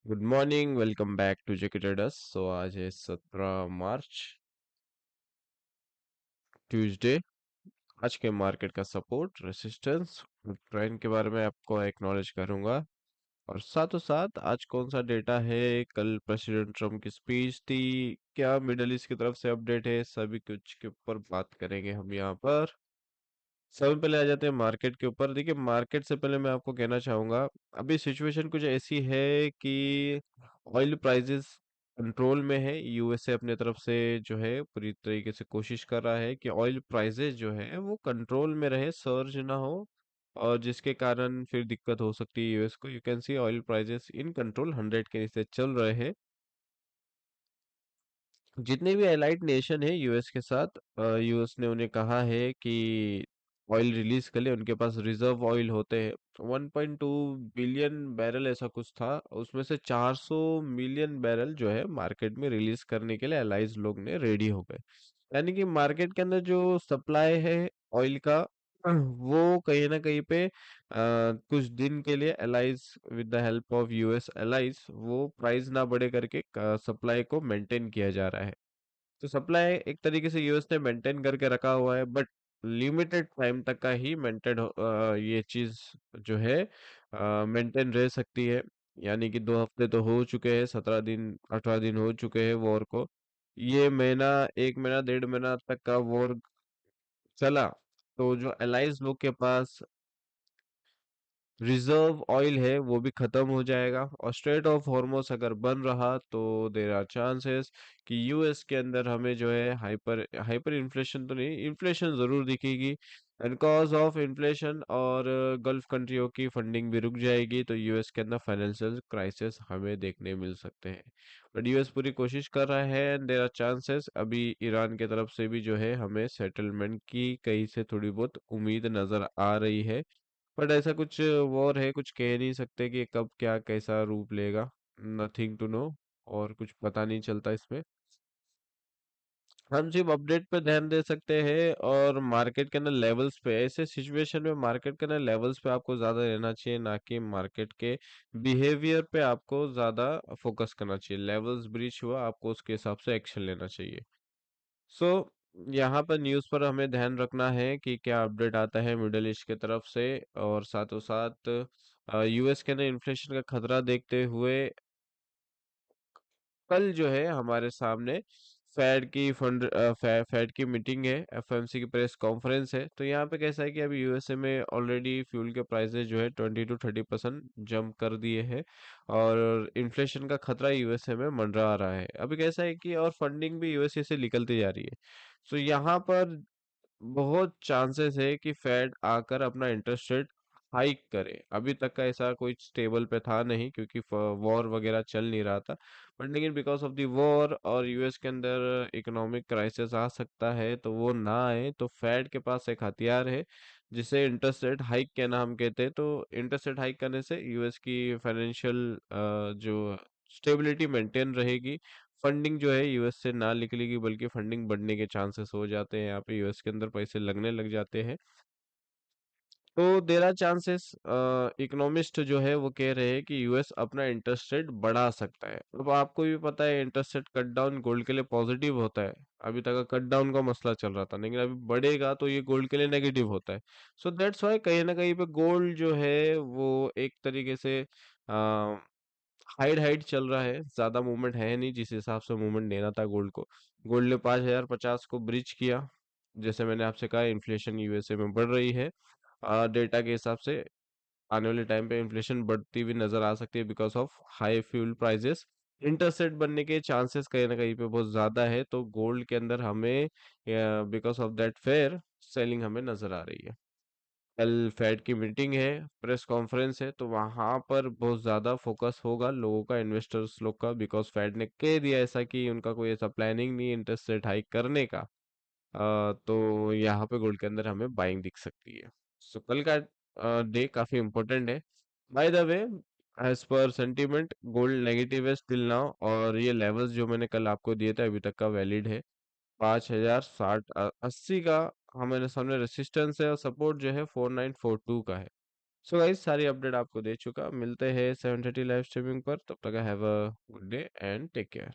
Good morning. Welcome back to JK traders. आज है 17 मार्च, Tuesday. आज के मार्केट का सपोर्ट, रेसिस्टेंस, ट्रेंड के बारे में आपको एक्नॉलेज करूंगा। और साथों साथ आज कौन सा डेटा है, कल प्रेसिडेंट ट्रम्प की स्पीच थी, क्या मिडल ईस्ट की तरफ से अपडेट है, सभी कुछ के ऊपर बात करेंगे हम यहाँ पर। सबसे पहले आ जाते हैं मार्केट के ऊपर। देखिए, मार्केट से पहले मैं आपको कहना चाहूंगा, अभी सिचुएशन कुछ ऐसी है कि ऑयल प्राइसेस कंट्रोल में है। यूएसए अपने तरफ से जो है पूरी तरीके से कोशिश कर रहा है कि ऑयल प्राइसेस जो है वो कंट्रोल में रहे, सर्ज ना हो, और जिसके कारण फिर दिक्कत हो सकती है यूएस को। You can see oil prices in control, 100 के नीचे चल रहे हैं। जितने भी एलाइड नेशन है यूएस के साथ, यूएस ने उन्हें कहा है कि ऑयल रिलीज कर ले। उनके पास रिजर्व ऑयल होते हैं 1.2 बिलियन बैरल, ऐसा कुछ था। उसमें से 400 मिलियन बैरल जो है मार्केट में रिलीज करने के लिए एलाइज लोग ने रेडी हो गए। यानी कि मार्केट के अंदर जो सप्लाई है ऑयल का, वो कहीं ना कहीं पे कुछ दिन के लिए allies, with the help of US allies, वो प्राइस ना बढ़े करके सप्लाई को मेंटेन किया जा रहा है। तो सप्लाई एक तरीके से यूएस ने मेंटेन करके रखा हुआ है, बट लिमिटेड टाइम तक का ही मेंटेन, ये चीज जो है मेंटेन रह सकती है। यानी कि 2 हफ्ते तो हो चुके हैं, 17 दिन 18 दिन हो चुके हैं वॉर को। ये महीना, 1 महीना 1.5 महीना तक का वॉर चला, तो जो एलाइज लोग के पास रिजर्व ऑयल है वो भी खत्म हो जाएगा। और स्ट्रेट ऑफ हॉर्मोस अगर बन रहा तो देर आर चांसेस कि यूएस के अंदर हमें जो है हाइपर हाइपर इन्फ्लेशन तो नहीं, इन्फ्लेशन जरूर दिखेगी। एंड कॉज ऑफ इन्फ्लेशन और गल्फ कंट्रियों की फंडिंग भी रुक जाएगी, तो यूएस के अंदर फाइनेंशियल क्राइसिस हमें देखने मिल सकते हैं। बट यूएस पूरी कोशिश कर रहा है, एंड देर आर चांसेस अभी ईरान की तरफ से भी जो है हमें सेटलमेंट की कहीं से थोड़ी बहुत उम्मीद नजर आ रही है। बट ऐसा कुछ वॉर है, कुछ कह नहीं सकते कि कब क्या कैसा रूप लेगा। नथिंग टू नो, और कुछ पता नहीं चलता इसमें। हम सिर्फ अपडेट पे ध्यान दे सकते हैं, और मार्केट के अंदर लेवल्स पे, ऐसे सिचुएशन में मार्केट के अंदर लेवल्स पे आपको ज्यादा रहना चाहिए, ना कि मार्केट के बिहेवियर पे आपको ज्यादा फोकस करना चाहिए। लेवल्स ब्रीच हुआ, आपको उसके हिसाब से एक्शन लेना चाहिए। सो यहाँ पर न्यूज़ पर हमें ध्यान रखना है कि क्या अपडेट आता है मिडल ईस्ट की तरफ से। और साथों साथ यूएस के अंदर इन्फ्लेशन का खतरा देखते हुए कल जो है हमारे सामने फेड की मीटिंग है, एफओएमसी की प्रेस कॉन्फ्रेंस है। तो यहाँ पे कैसा है कि अभी यूएसए में ऑलरेडी फ्यूल के प्राइसेस जो है 20 to 30% जंप कर दिए हैं, और इन्फ्लेशन का खतरा यूएसए में मंडरा रहा है। अभी कैसा है कि और फंडिंग भी यूएसए से निकलती जा रही है। सो यहाँ पर बहुत चांसेस है कि फेड आकर अपना इंटरेस्ट रेट हाइक करे। अभी तक का ऐसा कोई स्टेबल पे था नहीं, क्योंकि वॉर वगैरह चल नहीं रहा था। बट लेकिन बिकॉज ऑफ द वॉर और यूएस के अंदर इकोनॉमिक क्राइसिस आ सकता है, तो वो ना आए, तो फेड के पास एक हथियार है जिसे इंटरेस्ट रेट हाइक के नाम कहते हैं। तो इंटरेस्ट रेट हाइक करने से यूएस की फाइनेंशियल जो स्टेबिलिटी मेंटेन रहेगी। फंडिंग जो है यूएस से ना निकलेगी, बल्कि फंडिंग बढ़ने के चांसेस हो जाते हैं, यहाँ पे यूएस के अंदर पैसे लगने लग जाते हैं। तो देर आर चांसेस, इकोनॉमिस्ट जो है वो कह रहे हैं कि यूएस अपना इंटरेस्ट रेट बढ़ा सकता है। अब आपको भी पता है interest rate cut down gold के लिए पॉजिटिव होता है। अभी तक कट डाउन का मसला चल रहा था, लेकिन अभी बढ़ेगा तो ये गोल्ड के लिए नेगेटिव होता है। सो दैट्स वाई कहीं ना कहीं पे गोल्ड जो है वो एक तरीके से हाइड हाइड चल रहा है, ज्यादा मूवमेंट है नहीं जिस हिसाब से मूवमेंट लेना था गोल्ड को। गोल्ड ने 5050 को ब्रिज किया। जैसे मैंने आपसे कहा, इन्फ्लेशन यूएसए में बढ़ रही है। डेटा के हिसाब से आने वाले टाइम पे इन्फ्लेशन बढ़ती हुई नजर आ सकती है, because of high fuel prices. Interest rate बनने के चांसेस कहीं ना कहीं पे बहुत ज्यादा है, तो गोल्ड के अंदर हमें because of that fair selling हमें नजर आ रही है। कल फेड की मीटिंग है, प्रेस कॉन्फ्रेंस है, तो वहां पर बहुत ज्यादा फोकस होगा लोगों का, इन्वेस्टर्स लोग का, बिकॉज फेड ने कह दिया ऐसा कि उनका कोई ऐसा प्लानिंग नहीं है इंटरेस्ट रेट हाइक करने का। तो यहाँ पे गोल्ड के अंदर हमें बाइंग दिख सकती है। सो कल का डे काफी इंपॉर्टेंट है। बाय द वे, एज पर सेंटीमेंट गोल्ड नेगेटिव है स्टिल नाउ, और ये लेवल्स जो मैंने कल आपको दिए थे अभी तक का वैलिड है। 5060 80 का हमारे सामने रेसिस्टेंस है, और सपोर्ट जो है 4942 का है। सो गाइस सारी अपडेट आपको दे चुका, मिलते हैं 7:30 लाइव स्ट्रीमिंग पर, तब तक have a good day and take care.